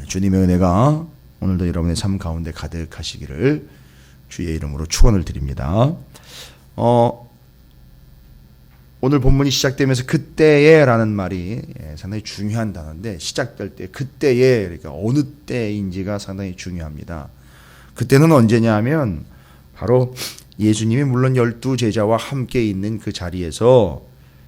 주님의 은혜가 오늘도 여러분의 삶 가운데 가득하시기를 주의 이름으로 축원을 드립니다. 오늘 본문이 시작되면서 그때에 라는 말이 상당히 중요한 단어인데, 시작될 때 그때에, 그러니까 어느 때인지가 상당히 중요합니다. 그때는 언제냐 하면 바로 예수님이 물론 12제자와 함께 있는 그 자리에서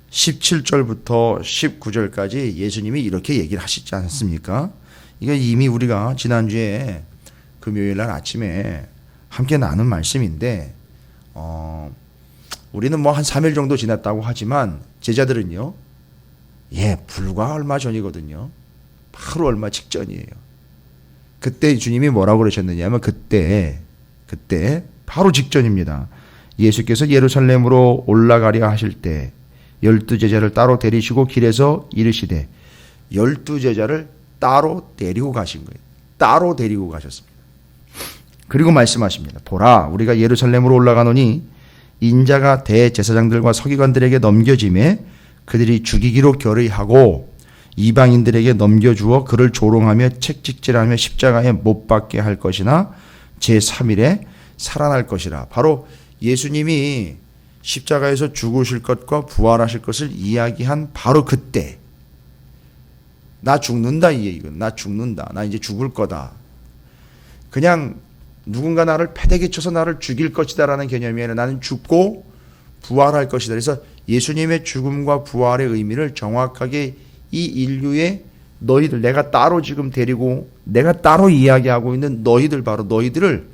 17절부터 19절까지 예수님이 이렇게 얘기를 하시지 않습니까? 이거 이미 우리가 지난주에 금요일 날 아침에 함께 나눈 말씀인데, 우리는 뭐 한 3일 정도 지났다고 하지만 제자들은요, 불과 얼마 전이거든요. 바로 얼마 직전이에요. 그때 주님이 뭐라고 그러셨느냐 하면 그때 바로 직전입니다. 예수께서 예루살렘으로 올라가려 하실 때 12제자를 따로 데리시고 길에서 이르시되, 12제자를 따로 데리고 가신 거예요. 따로 데리고 가셨습니다. 그리고 말씀하십니다. 보라, 우리가 예루살렘으로 올라가노니 인자가 대제사장들과 서기관들에게 넘겨짐에 그들이 죽이기로 결의하고 이방인들에게 넘겨주어 그를 조롱하며 채찍질하며 십자가에 못 박게 할 것이나 제3일에 살아날 것이라. 바로 예수님이 십자가에서 죽으실 것과 부활하실 것을 이야기한 바로 그때, 나 죽는다, 이건 나 죽는다, 나 이제 죽을 거다, 그냥 누군가 나를 패대기 쳐서 나를 죽일 것이다 라는 개념이 아니라 나는 죽고 부활할 것이다. 그래서 예수님의 죽음과 부활의 의미를 정확하게 이 인류의 너희들, 내가 따로 지금 데리고 내가 따로 이야기하고 있는 너희들, 바로 너희들을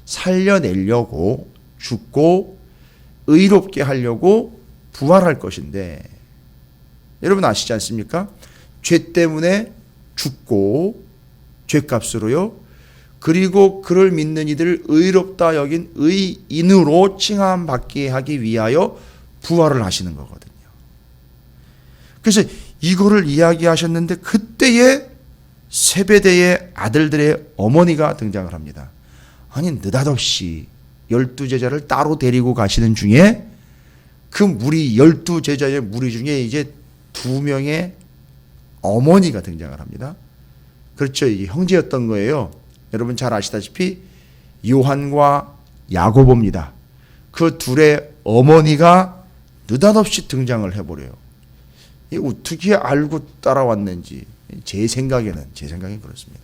살려내려고 죽고 의롭게 하려고 부활할 것인데, 여러분 아시지 않습니까? 죄 때문에 죽고 죄값으로요, 그리고 그를 믿는 이들을 의롭다 여긴 의인으로 칭함받게 하기 위하여 부활을 하시는 거거든요. 그래서 이거를 이야기하셨는데 그때에 세베대의 아들들의 어머니가 등장을 합니다. 아니, 느닷없이 12제자를 따로 데리고 가시는 중에 그 무리, 12제자의 무리 중에 이제 2명의 어머니가 등장을 합니다. 그렇죠. 이게 형제였던 거예요. 여러분 잘 아시다시피 요한과 야고보입니다. 그 둘의 어머니가 느닷없이 등장을 해버려요. 어떻게 알고 따라왔는지 제 생각엔 그렇습니다.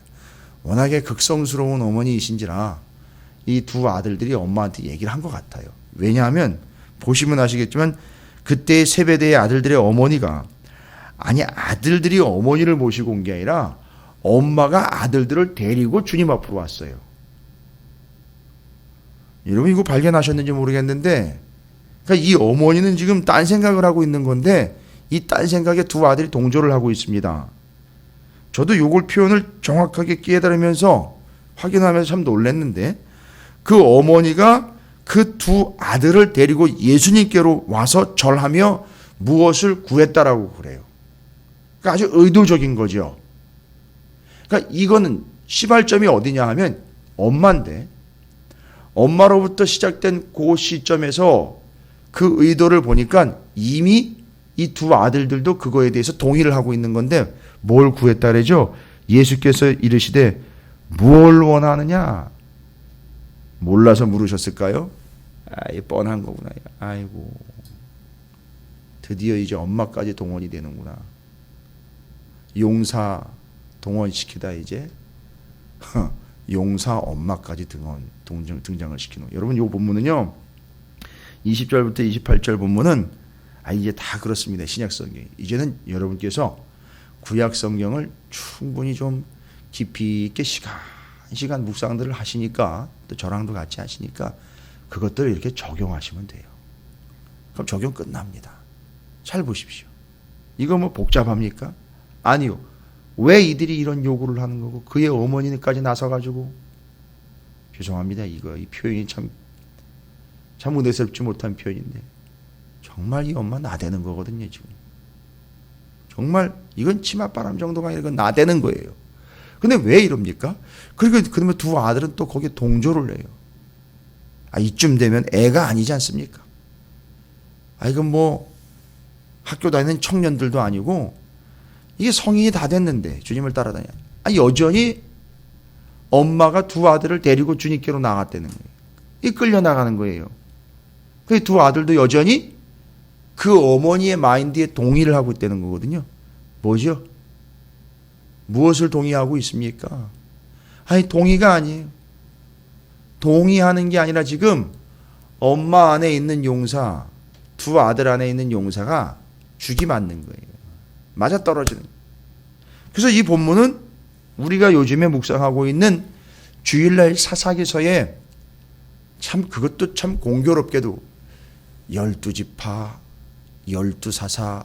워낙에 극성스러운 어머니이신지라 이 두 아들들이 엄마한테 얘기를 한 것 같아요. 왜냐하면 보시면 아시겠지만 그때 세베대의 아들들의 어머니가, 아니 아들들이 어머니를 모시고 온 게 아니라 엄마가 아들들을 데리고 주님 앞으로 왔어요. 여러분 이거 발견하셨는지 모르겠는데, 그러니까 이 어머니는 지금 딴 생각을 하고 있는 건데 이 딴 생각에 두 아들이 동조를 하고 있습니다. 저도 요걸 표현을 정확하게 깨달으면서 확인하면서 참 놀랐는데, 그 어머니가 그 두 아들을 데리고 예수님께로 와서 절하며 무엇을 구했다라고 그래요. 그러니까 아주 의도적인 거죠. 그러니까 이거는 시발점이 어디냐 하면 엄마인데, 엄마로부터 시작된 그 시점에서 그 의도를 보니까 이미 이 두 아들들도 그거에 대해서 동의를 하고 있는 건데, 뭘 구했다 그러죠? 예수께서 이르시되 무엇을 원하느냐? 몰라서 물으셨을까요? 뻔한 거구나. 아이고, 드디어 이제 엄마까지 동원이 되는구나. 용사 동원시키다 이제 용사 엄마까지 등장을 시키는. 여러분 이 본문은요, 20절부터 28절 본문은 이제 다 그렇습니다. 신약성경. 이제는 여러분께서 구약성경을 충분히 좀 깊이 있게 시간 묵상들을 하시니까, 또 저랑도 같이 하시니까 그것들을 이렇게 적용하시면 돼요. 그럼 적용 끝납니다. 잘 보십시오. 이거 뭐 복잡합니까? 아니요. 왜 이들이 이런 요구를 하는 거고, 그의 어머니까지 나서가지고, 죄송합니다. 이 표현이 참 은혜스럽지 못한 표현인데, 정말 이 엄마 나대는 거거든요, 지금. 정말 이건 치맛바람 정도가 아니라 이건 나대는 거예요. 근데 왜 이럽니까? 그러면 두 아들은 또 거기에 동조를 해요. 이쯤 되면 애가 아니지 않습니까? 이건 뭐 학교 다니는 청년들도 아니고, 이게 성인이 다 됐는데 주님을 따라다녀. 여전히 엄마가 두 아들을 데리고 주님께로 나갔다는 거예요. 이끌려 나가는 거예요. 그 두 아들도 여전히 그 어머니의 마인드에 동의를 하고 있다는 거거든요. 뭐죠? 무엇을 동의하고 있습니까? 아니, 동의가 아니에요. 동의하는 게 아니라 지금 엄마 안에 있는 용사, 두 아들 안에 있는 용사가 죽이 맞는 거예요. 맞아 떨어지는 거예요. 그래서 이 본문은 우리가 요즘에 묵상하고 있는 주일날 사사기서에 참 그것도 참 공교롭게도 12지파, 12사사,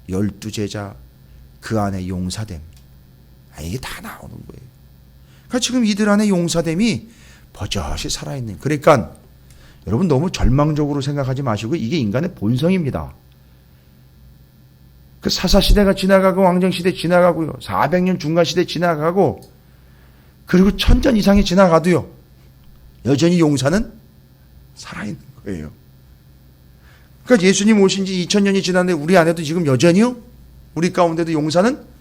12제자, 그 안에 용사됨. 이게 다 나오는 거예요. 그러니까 지금 이들 안에 용사됨이 버젓이 살아있는. 그러니까 여러분 너무 절망적으로 생각하지 마시고 이게 인간의 본성입니다. 그 사사시대가 지나가고 왕정시대 지나가고요. 400년 중간시대 지나가고 그리고 1000년 이상이 지나가도요. 여전히 용사는 살아있는 거예요. 그러니까 예수님 오신 지 2000년이 지났는데 우리 안에도 지금 여전히요. 우리 가운데도 용사는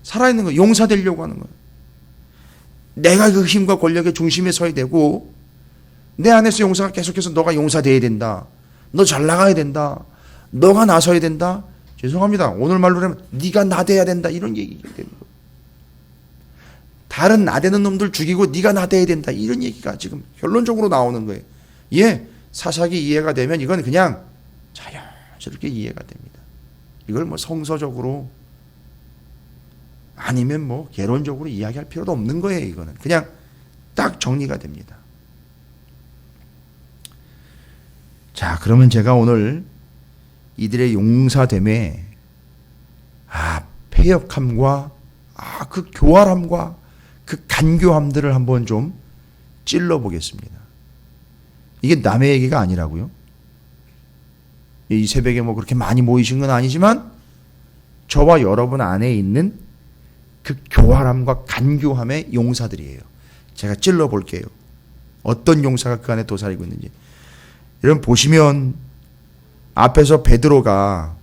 살아있는 거예요. 용사 되려고 하는 거예요. 내가 그 힘과 권력의 중심에 서야 되고 내 안에서 용사가 계속해서 너가 용사 돼야 된다. 너 잘 나가야 된다. 너가 나서야 된다. 죄송합니다. 오늘 말로 하면 네가 나대야 된다. 이런 얘기가 되는 거예요. 다른 나대는 놈들 죽이고 네가 나대야 된다. 이런 얘기가 지금 결론적으로 나오는 거예요. 예, 사사기 이해가 되면 이건 그냥 자연스럽게 이해가 됩니다. 이걸 뭐 성서적으로 아니면 뭐 개론적으로 이야기할 필요도 없는 거예요. 이거는 그냥 딱 정리가 됩니다. 자, 그러면 제가 오늘 이들의 용사됨에 패역함과 그 교활함과 그 간교함들을 한번 좀 찔러보겠습니다. 이게 남의 얘기가 아니라고요. 이 새벽에 뭐 그렇게 많이 모이신 건 아니지만 저와 여러분 안에 있는 그 교활함과 간교함의 용사들이에요. 제가 찔러볼게요. 어떤 용사가 그 안에 도사리고 있는지. 여러분 보시면 앞에서 베드로가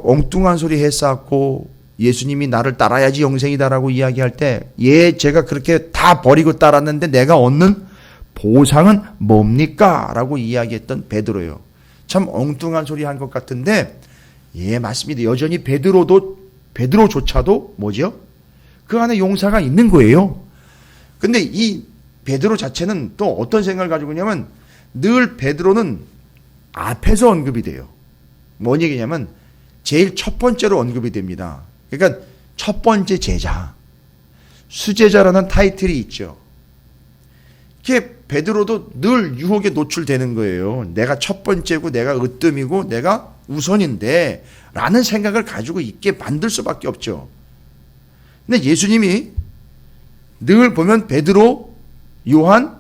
엉뚱한 소리 했었고 예수님이 나를 따라야지 영생이다라고 이야기할 때 제가 그렇게 다 버리고 따랐는데 내가 얻는 보상은 뭡니까? 라고 이야기했던 베드로예요. 참 엉뚱한 소리 한 것 같은데 맞습니다. 여전히 베드로조차도 뭐죠? 그 안에 용사가 있는 거예요. 근데 이 베드로 자체는 또 어떤 생각을 가지고 있냐면 늘 베드로는 앞에서 언급이 돼요. 뭔 얘기냐면 제일 첫 번째로 언급이 됩니다. 그러니까 첫 번째 제자, 수제자라는 타이틀이 있죠. 이게 베드로도 늘 유혹에 노출되는 거예요. 내가 첫 번째고 내가 으뜸이고 내가 우선인데 라는 생각을 가지고 있게 만들 수밖에 없죠. 근데 예수님이 늘 보면 베드로, 요한,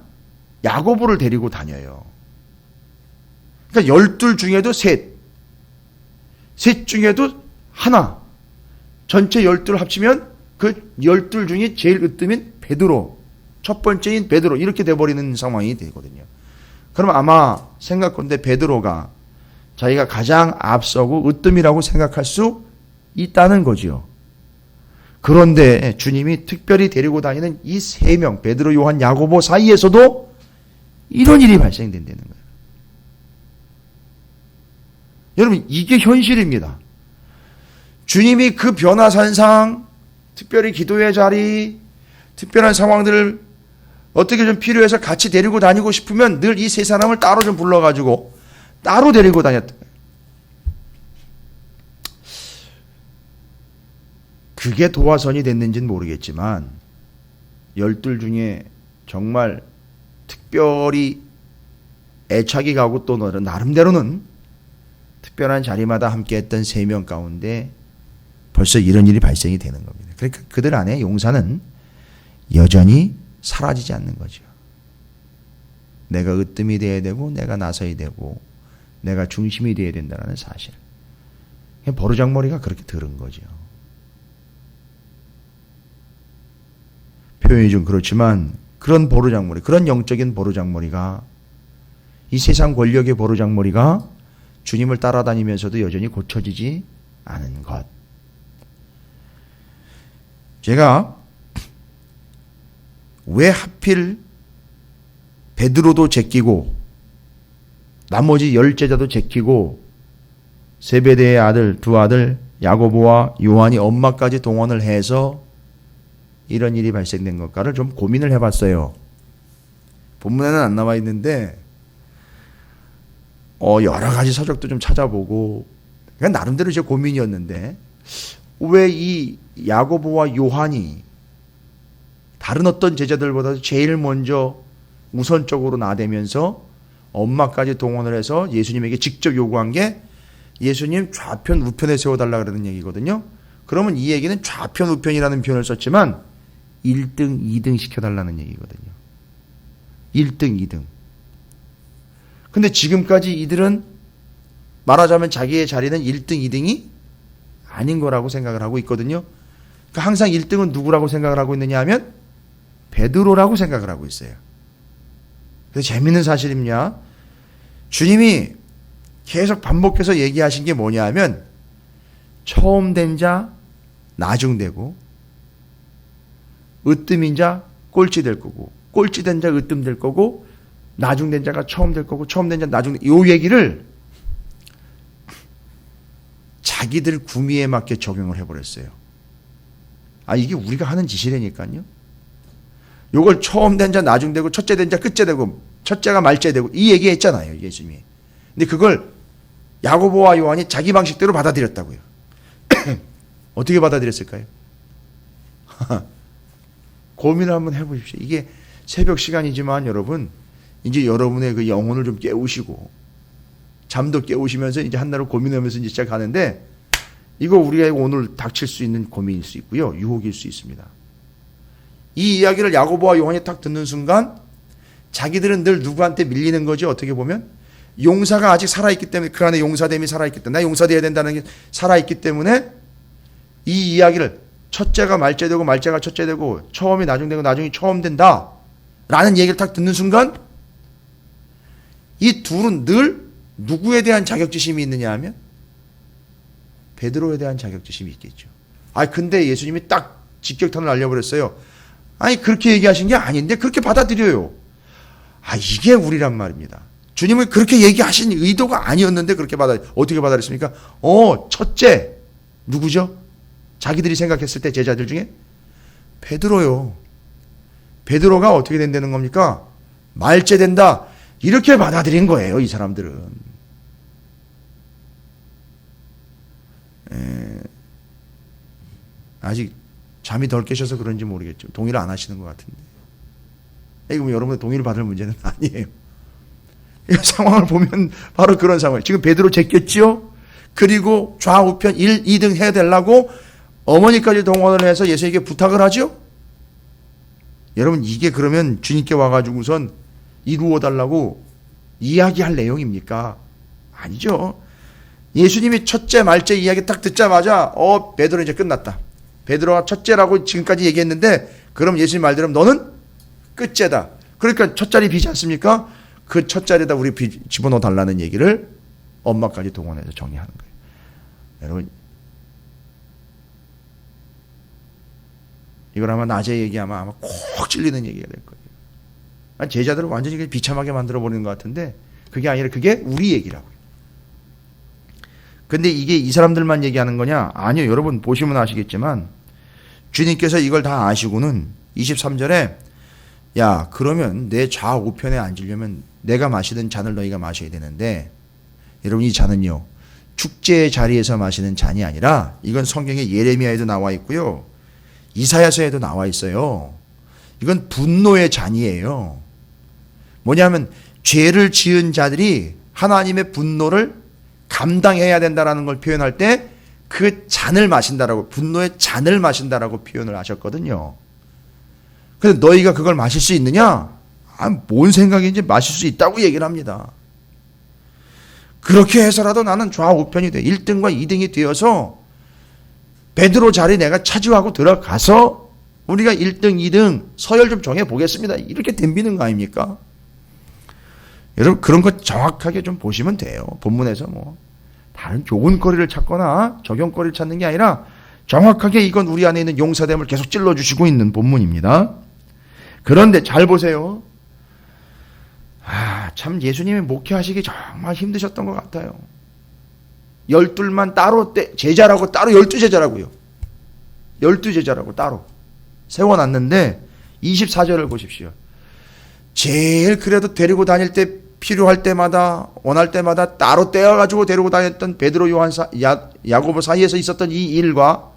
야고보를 데리고 다녀요. 그러니까 12 중에도 셋 중에도 하나, 전체 12를 합치면 그 12 중에 제일 으뜸인 베드로, 첫 번째인 베드로 이렇게 돼버리는 상황이 되거든요. 그럼 아마 생각컨대 베드로가 자기가 가장 앞서고 으뜸이라고 생각할 수 있다는 거지요. 그런데 주님이 특별히 데리고 다니는 이 세 명, 베드로, 요한, 야고보 사이에서도 이런 일이 발생된다는 거예요. 여러분 이게 현실입니다. 주님이 그 변화산상, 특별히 기도의 자리, 특별한 상황들을 어떻게 좀 필요해서 같이 데리고 다니고 싶으면 늘 이 세 사람을 따로 좀 불러가지고 따로 데리고 다녔다. 그게 도화선이 됐는지는 모르겠지만 12 중에 정말 특별히 애착이 가고 또 나름대로는 특별한 자리마다 함께했던 3명 가운데 벌써 이런 일이 발생이 되는 겁니다. 그러니까 그들 안에 용사는 여전히 사라지지 않는 거죠. 내가 으뜸이 되어야 되고 내가 나서야 되고 내가 중심이 되어야 된다는 사실. 버르장머리가 그렇게 들은 거죠. 표현이 좀 그렇지만 그런 버르장머리, 그런 영적인 버르장머리가 이 세상 권력의 버르장머리가 주님을 따라다니면서도 여전히 고쳐지지 않은 것. 제가 왜 하필 베드로도 제끼고 나머지 10제자도 제끼고 세베대의 아들 두 아들 야고보와 요한이 엄마까지 동원을 해서 이런 일이 발생된 것까를 좀 고민을 해봤어요. 본문에는 안 나와 있는데 여러 가지 서적도 좀 찾아보고 그러니까 나름대로 제 고민이었는데 왜 이 야고보와 요한이 다른 어떤 제자들보다 제일 먼저 우선적으로 나대면서 엄마까지 동원을 해서 예수님에게 직접 요구한 게 예수님 좌편 우편에 세워달라 그러는 얘기거든요. 그러면 이 얘기는 좌편 우편이라는 표현을 썼지만 1등, 2등 시켜달라는 얘기거든요. 1등, 2등. 근데 지금까지 이들은 말하자면 자기의 자리는 1등, 2등이 아닌 거라고 생각을 하고 있거든요. 그러니까 항상 1등은 누구라고 생각을 하고 있느냐 하면 베드로라고 생각을 하고 있어요. 그래서 재밌는 사실입니다. 주님이 계속 반복해서 얘기하신 게 뭐냐 하면 처음 된 자 나중되고 으뜸인 자 꼴찌 될 거고 꼴찌 된 자 으뜸 될 거고 나중된 자가 처음 될 거고 처음 된 자 나중 이 얘기를 자기들 구미에 맞게 적용을 해버렸어요. 이게 우리가 하는 짓이라니까요. 요걸 처음 된 자 나중되고 첫째 된 자 끝째 되고 첫째가 말째 되고 이 얘기했잖아요. 예수님이. 근데 그걸 야고보와 요한이 자기 방식대로 받아들였다고요. 어떻게 받아들였을까요? 고민을 한번 해보십시오. 이게 새벽 시간이지만 여러분 이제 여러분의 그 영혼을 좀 깨우시고 잠도 깨우시면서 이제 한나로 고민하면서 이제 시작하는데 이거 우리가 오늘 닥칠 수 있는 고민일 수 있고요. 유혹일 수 있습니다. 이 이야기를 야고보와 요한이 딱 듣는 순간 자기들은 늘 누구한테 밀리는 거지 어떻게 보면 용사가 아직 살아있기 때문에 그 안에 용사됨이 살아있기 때문에 나 용사되어야 된다는 게 살아있기 때문에 이 이야기를 첫째가 말째 되고 말째가 첫째 되고 처음이 나중 되고 나중이 처음 된다 라는 얘기를 딱 듣는 순간 이 둘은 늘 누구에 대한 자격지심이 있느냐 하면 베드로에 대한 자격지심이 있겠죠. 근데 예수님이 딱 직격탄을 날려버렸어요. 그렇게 얘기하신 게 아닌데 그렇게 받아들여요. 이게 우리란 말입니다. 주님은 그렇게 얘기하신 의도가 아니었는데 그렇게 어떻게 받아들였습니까? 첫째 누구죠? 자기들이 생각했을 때 제자들 중에 베드로요. 베드로가 어떻게 된다는 겁니까? 말째 된다. 이렇게 받아들인 거예요. 이 사람들은. 아직 잠이 덜 깨셔서 그런지 모르겠죠. 동의를 안 하시는 것 같은데. 이거 여러분들 동의를 받을 문제는 아니에요. 이 상황을 보면 바로 그런 상황이에요. 지금 베드로 제꼈지요? 그리고 좌우편 1, 2등 해야 되려고 어머니까지 동원을 해서 예수에게 부탁을 하죠? 여러분 이게 그러면 주님께 와가지고선 이루어달라고 이야기할 내용입니까? 아니죠. 예수님이 첫째 말째 이야기 딱 듣자마자 베드로 이제 끝났다. 베드로가 첫째라고 지금까지 얘기했는데 그럼 예수님 말대로 너는 끝째다. 그러니까 첫 자리 비지 않습니까? 그 첫 자리에다 우리 집어넣어 달라는 얘기를 엄마까지 동원해서 정리하는 거예요. 여러분 이걸 아마 낮에 얘기하면 아마 콕 찔리는 얘기가 될 거예요. 제자들을 완전히 비참하게 만들어버리는 것 같은데 그게 아니라 그게 우리 얘기라고요. 근데 이게 이 사람들만 얘기하는 거냐? 아니요. 여러분 보시면 아시겠지만 주님께서 이걸 다 아시고는 23절에 야 그러면 내 좌우편에 앉으려면 내가 마시던 잔을 너희가 마셔야 되는데 여러분 이 잔은요. 축제의 자리에서 마시는 잔이 아니라 이건 성경에 예레미야에도 나와 있고요. 이사야서에도 나와 있어요. 이건 분노의 잔이에요. 뭐냐면 죄를 지은 자들이 하나님의 분노를 감당해야 된다라는 걸 표현할 때 그 잔을 마신다라고 분노의 잔을 마신다라고 표현을 하셨거든요. 근데 너희가 그걸 마실 수 있느냐? 뭔 생각인지 마실 수 있다고 얘기를 합니다. 그렇게 해서라도 나는 좌우편이 돼. 1등과 2등이 되어서 베드로 자리 내가 차지하고 들어가서 우리가 1등, 2등 서열 좀 정해보겠습니다. 이렇게 덤비는 거 아닙니까? 여러분 그런 거 정확하게 좀 보시면 돼요. 본문에서 다른 조근거리를 찾거나 적용거리를 찾는 게 아니라 정확하게 이건 우리 안에 있는 용사됨을 계속 찔러주시고 있는 본문입니다. 그런데 잘 보세요. 참 예수님이 목회하시기 정말 힘드셨던 것 같아요. 12만 따로 제자라고 따로 12제자라고요. 12제자라고 따로 세워놨는데 24절을 보십시오. 제일 그래도 데리고 다닐 때 필요할 때마다 원할 때마다 따로 떼어가지고 데리고 다녔던 베드로 요한 야고보 사이에서 있었던 이 일과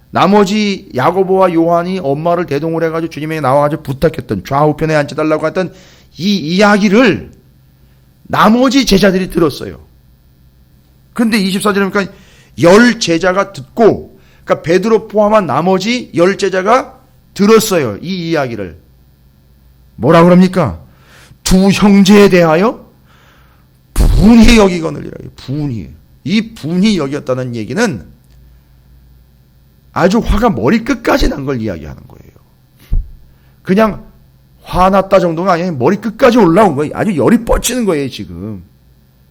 나머지 야고보와 요한이 엄마를 대동을 해가지고 주님에게 나와가지고 부탁했던 좌우편에 앉혀달라고 했던 이 이야기를 나머지 제자들이 들었어요. 근데 24절에 보니까 10제자가 듣고, 그러니까 베드로 포함한 나머지 10제자가 들었어요. 이 이야기를. 뭐라 그럽니까? 두 형제에 대하여 분히 여기거늘이라. 분히. 이 분히 여겼다는 얘기는 아주 화가 머리 끝까지 난 걸 이야기하는 거예요. 그냥 화났다 정도가 아니라 머리 끝까지 올라온 거예요. 아주 열이 뻗치는 거예요, 지금.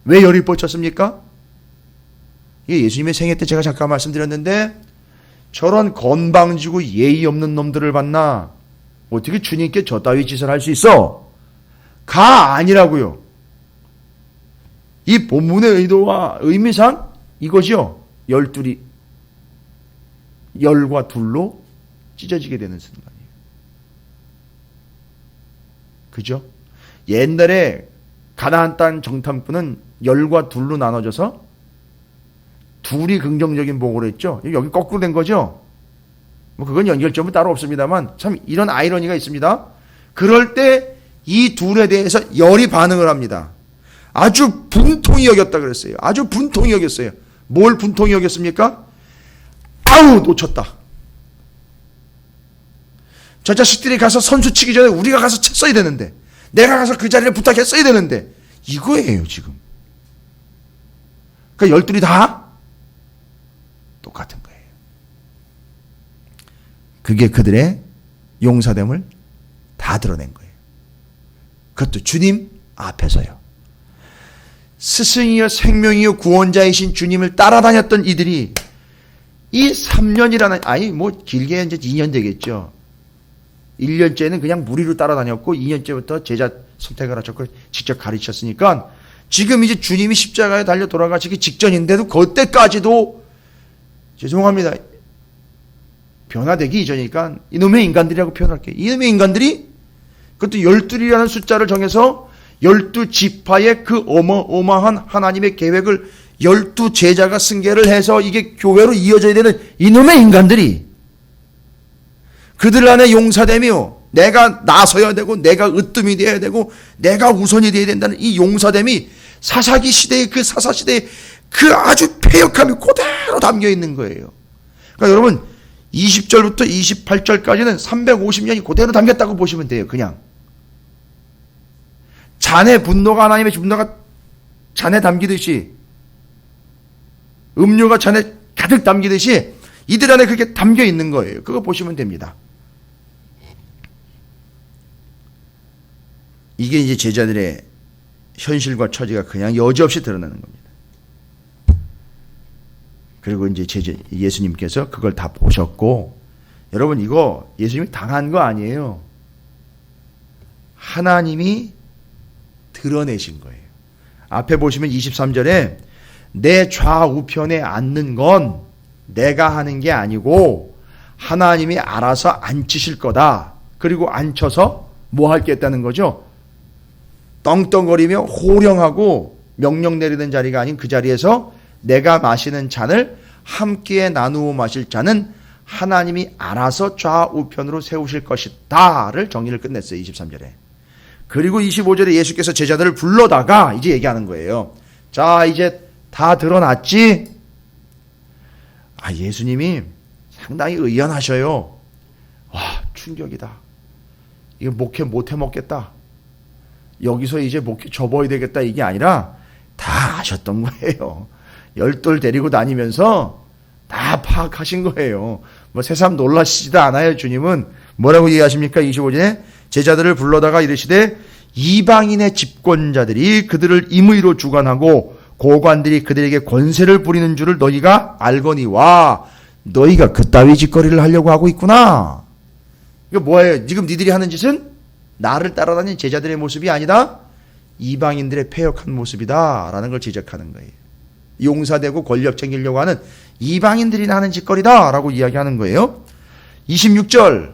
왜 열이 뻗쳤습니까? 이게 예수님의 생애 때 제가 잠깐 말씀드렸는데, 저런 건방지고 예의 없는 놈들을 봤나? 어떻게 주님께 저 따위 짓을 할 수 있어? 가 아니라고요. 이 본문의 의도와 의미상 이것이요. 열과 둘로 찢어지게 되는 순간이에요. 그죠? 옛날에 가나안 땅 정탐꾼은 열과 둘로 나눠져서 둘이 긍정적인 보고를 했죠. 여기 거꾸로 된 거죠. 뭐 그건 연결점은 따로 없습니다만 참 이런 아이러니가 있습니다. 그럴 때 이 둘에 대해서 열이 반응을 합니다. 아주 분통이 여겼다 그랬어요. 아주 분통이 여겼어요. 뭘 분통이 여겼습니까? 아우 놓쳤다. 저 자식들이 가서 선수 치기 전에 우리가 가서 쳤어야 되는데, 내가 가서 그 자리를 부탁했어야 되는데, 이거예요 지금. 그러니까 열둘이 다 똑같은 거예요. 그게 그들의 용사됨을 다 드러낸 거예요. 그것도 주님 앞에서요. 스승이요 생명이요 구원자이신 주님을 따라다녔던 이들이 이 3년이라는, 아니 뭐 길게 이제 2년 되겠죠. 1년째는 그냥 무리로 따라다녔고 2년째부터 제자 선택을 하셨고 직접 가르쳤으니까 지금 이제 주님이 십자가에 달려 돌아가시기 직전인데도 그때까지도 죄송합니다. 변화되기 이전이니까 이놈의 인간들이라고 표현할게요. 이놈의 인간들이 그것도 12이라는 숫자를 정해서 12지파의 그 어마어마한 하나님의 계획을 12제자가 승계를 해서 이게 교회로 이어져야 되는 이놈의 인간들이 그들 안에 용사됨이요, 내가 나서야 되고 내가 으뜸이 되어야 되고 내가 우선이 되어야 된다는 이 용사됨이 사사기 시대의 그 사사시대의 그 아주 패역함이 그대로 담겨 있는 거예요. 그러니까 여러분 20절부터 28절까지는 350년이 그대로 담겼다고 보시면 돼요. 그냥 잔의 분노가, 하나님의 분노가 잔에 담기듯이, 음료가 잔에 가득 담기듯이 이들 안에 그렇게 담겨 있는 거예요. 그거 보시면 됩니다. 이게 이제 제자들의 현실과 처지가 그냥 여지없이 드러나는 겁니다. 그리고 이제 예수님께서 그걸 다 보셨고, 여러분 이거 예수님이 당한 거 아니에요. 하나님이 드러내신 거예요. 앞에 보시면 23절에 내 좌우편에 앉는 건 내가 하는 게 아니고 하나님이 알아서 앉히실 거다. 그리고 앉혀서 뭐 할겠다는 거죠? 떵떵거리며 호령하고 명령 내리는 자리가 아닌 그 자리에서 내가 마시는 잔을 함께 나누어 마실 자는 하나님이 알아서 좌우편으로 세우실 것이다를 정리를 끝냈어요. 23절에. 그리고 25절에 예수께서 제자들을 불러다가 이제 얘기하는 거예요. 자, 이제 다 드러났지? 예수님이 상당히 의연하셔요. 와, 충격이다. 이거 목회 못 해먹겠다. 여기서 이제 목회 접어야 되겠다. 이게 아니라 다 아셨던 거예요. 열둘 데리고 다니면서 다 파악하신 거예요. 뭐 새삼 놀라시지도 않아요. 주님은 뭐라고 얘기하십니까? 25절에 제자들을 불러다가 이르시되 이방인의 집권자들이 그들을 임의로 주관하고 고관들이 그들에게 권세를 부리는 줄을 너희가 알거니와 너희가 그따위 짓거리를 하려고 하고 있구나. 이거 뭐예요? 지금 니들이 하는 짓은 나를 따라다니는 제자들의 모습이 아니다. 이방인들의 패역한 모습이다 라는 걸 지적하는 거예요. 용사되고 권력 챙기려고 하는 이방인들이 하는 짓거리다 라고 이야기하는 거예요. 26절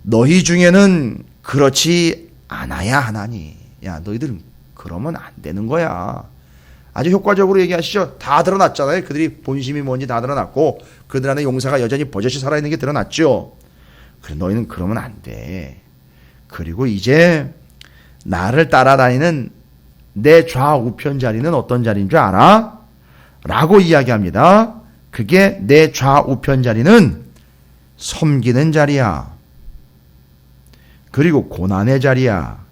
너희 중에는 그렇지 않아야 하나니. 야, 너희들은 그러면 안 되는 거야. 아주 효과적으로 얘기하시죠. 다 드러났잖아요. 그들이 본심이 뭔지 다 드러났고 그들 안에 용사가 여전히 버젓이 살아있는 게 드러났죠. 그래, 너희는 그러면 안 돼. 그리고 이제 나를 따라다니는 내 좌우편 자리는 어떤 자리인 줄 알아? 라고 이야기합니다. 그게 내 좌우편 자리는 섬기는 자리야. 그리고 고난의 자리야.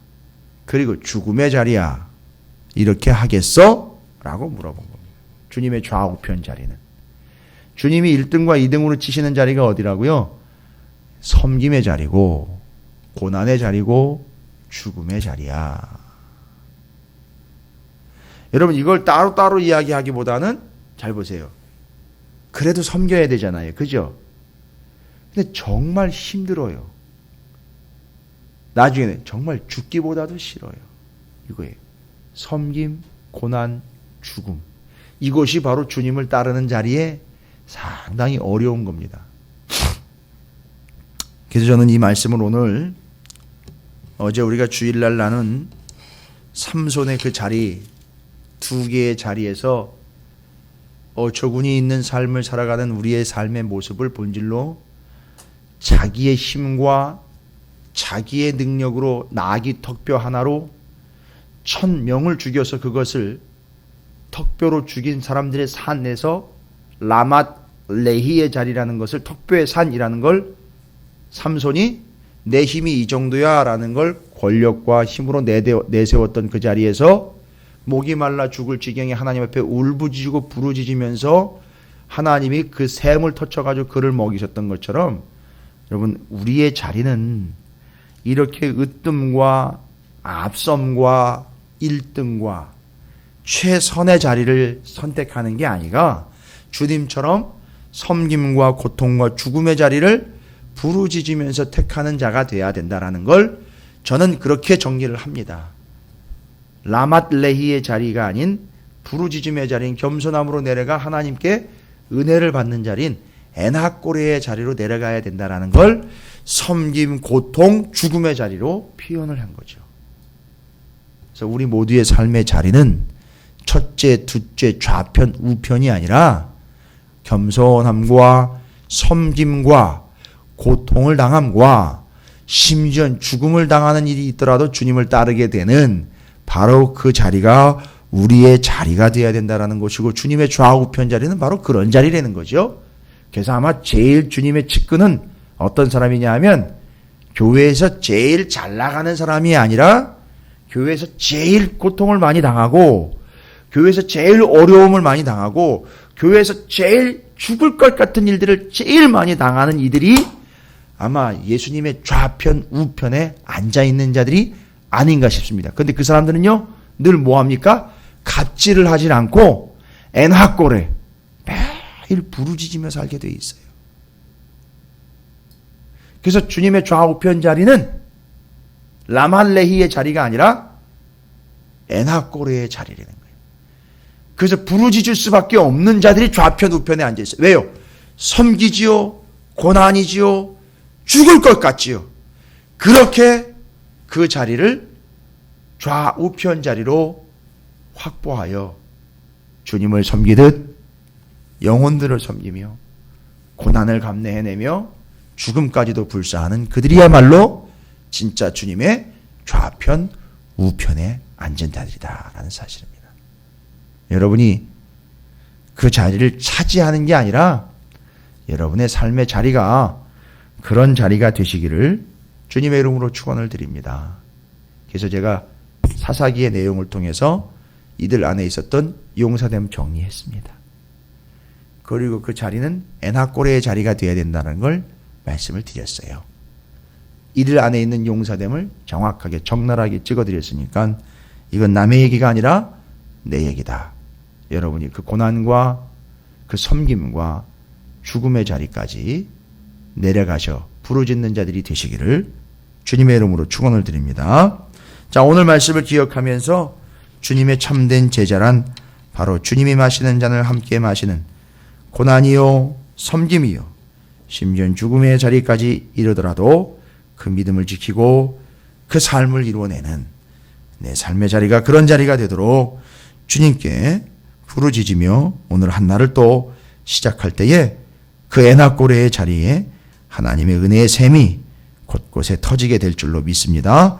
그리고 죽음의 자리야. 이렇게 하겠어? 라고 물어본 겁니다. 주님의 좌우편 자리는. 주님이 1등과 2등으로 치시는 자리가 어디라고요? 섬김의 자리고 고난의 자리고 죽음의 자리야. 여러분 이걸 따로따로 이야기하기보다는 잘 보세요. 그래도 섬겨야 되잖아요. 그죠? 근데 정말 힘들어요. 나중에는 정말 죽기보다도 싫어요. 이거예요. 섬김, 고난, 죽음. 이것이 바로 주님을 따르는 자리에 상당히 어려운 겁니다. 그래서 저는 이 말씀을 오늘 어제 우리가 주일날 나눈 삼손의 그 자리, 두 개의 자리에서 어처구니 있는 삶을 살아가는 우리의 삶의 모습을 본질로 자기의 힘과 자기의 능력으로 나귀 턱뼈 하나로 1000명을 죽여서 그것을 턱뼈로 죽인 사람들의 산에서 라맛 레히의 자리라는 것을, 턱뼈의 산이라는 걸 삼손이 내 힘이 이 정도야 라는 걸 권력과 힘으로 내세웠던 그 자리에서 목이 말라 죽을 지경에 하나님 앞에 울부짖고 부르짖으면서 하나님이 그 샘을 터쳐가지고 그를 먹이셨던 것처럼, 여러분 우리의 자리는 이렇게 으뜸과 앞섬과 1등과 최선의 자리를 선택하는 게 아니라 주님처럼 섬김과 고통과 죽음의 자리를 부르짖으면서 택하는 자가 돼야 된다라는 걸 저는 그렇게 정리를 합니다. 라맛 레히의 자리가 아닌 부르짖음의 자리인, 겸손함으로 내려가 하나님께 은혜를 받는 자리인 에나꼬레의 자리로 내려가야 된다라는 걸 섬김, 고통, 죽음의 자리로 표현을 한 거죠. 그래서 우리 모두의 삶의 자리는 첫째, 둘째, 좌편, 우편이 아니라 겸손함과 섬김과 고통을 당함과 심지어 죽음을 당하는 일이 있더라도 주님을 따르게 되는 바로 그 자리가 우리의 자리가 되어야 된다는 것이고, 주님의 좌우편 자리는 바로 그런 자리라는 거죠. 그래서 아마 제일 주님의 측근은 어떤 사람이냐 하면 교회에서 제일 잘 나가는 사람이 아니라 교회에서 제일 고통을 많이 당하고 교회에서 제일 어려움을 많이 당하고 교회에서 제일 죽을 것 같은 일들을 제일 많이 당하는 이들이 아마 예수님의 좌편 우편에 앉아있는 자들이 아닌가 싶습니다. 그런데 그 사람들은요 늘 뭐합니까? 갑질을 하질 않고 엔하꼴에 매일 부르짖으며 살게 돼 있어요. 그래서 주님의 좌우편 자리는 라말레히의 자리가 아니라 엔하꼴의 자리라는 거예요. 그래서 부르짖을 수밖에 없는 자들이 좌편 우편에 앉아 있어요. 왜요? 섬기지요, 고난이지요, 죽을 것 같지요. 그렇게 그 자리를 좌우편 자리로 확보하여 주님을 섬기듯 영혼들을 섬기며 고난을 감내해내며 죽음까지도 불사하는 그들이야말로 진짜 주님의 좌편 우편에 앉은 자들이다라는 사실입니다. 여러분이 그 자리를 차지하는 게 아니라 여러분의 삶의 자리가 그런 자리가 되시기를 주님의 이름으로 축원을 드립니다. 그래서 제가 사사기의 내용을 통해서 이들 안에 있었던 용사됨 정리했습니다. 그리고 그 자리는 엔하꼬레의 자리가 되어야 된다는 걸 말씀을 드렸어요. 이들 안에 있는 용사됨을 정확하게 적나라하게 찍어드렸으니까 이건 남의 얘기가 아니라 내 얘기다. 여러분이 그 고난과 그 섬김과 죽음의 자리까지 내려가셔 부르짖는 자들이 되시기를 주님의 이름으로 축원을 드립니다. 자, 오늘 말씀을 기억하면서 주님의 참된 제자란 바로 주님이 마시는 잔을 함께 마시는 고난이요 섬김이요 심지어 죽음의 자리까지 이르더라도 그 믿음을 지키고 그 삶을 이루어내는 내 삶의 자리가 그런 자리가 되도록 주님께 부르짖으며 오늘 한날을 또 시작할 때에 그 에나꼬레의 자리에 하나님의 은혜의 샘이 곳곳에 터지게 될 줄로 믿습니다.